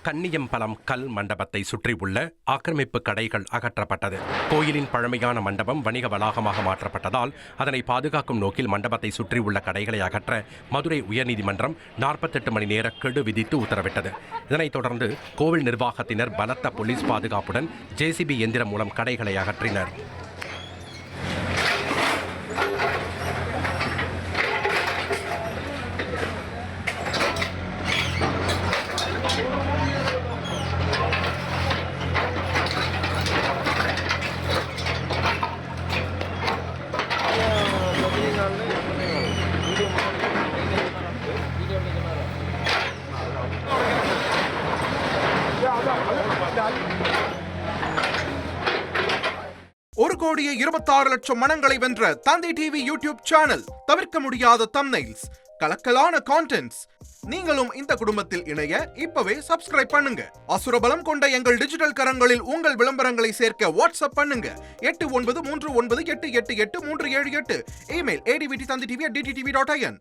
கன்னியம்பலம் கல் மண்டபத்தை சுற்றியுள்ள ஆக்கிரமிப்பு கடைகள் அகற்றப்பட்டது. கோயிலின் பழமையான மண்டபம் வணிக வளாகமாக மாற்றப்பட்டதால் அதனை பாதுகாக்கும் நோக்கில் மண்டபத்தை சுற்றியுள்ள கடைகளை அகற்ற மதுரை உயர்நீதிமன்றம் 48 மணி நேர கெடு விதித்து உத்தரவிட்டது. இதனைத் தொடர்ந்து கோவில் நிர்வாகத்தினர் பலத்த போலீஸ் பாதுகாப்புடன் ஜேசிபி எந்திரம் மூலம் கடைகளை அகற்றினர். ஒரு கோடியே 26 லட்சம் மனங்களை வென்ற தந்தை டிவி யூடியூப் சேனல். தவிர்க்க முடியாத தம்ப்நெயில்ஸ், கலக்கலான கான்டென்ட்ஸ். நீங்களும் இந்த குடும்பத்தில் இணைய இப்பவே சப்ஸ்கிரைப் பண்ணுங்க. அசுரபலம் கொண்ட எங்கள் டிஜிட்டல் கரங்களில் உங்கள் விளம்பரங்களை சேர்க்க வாட்ஸ்அப் பண்ணுங்க. 8939888838. Email advttv@dttv.in.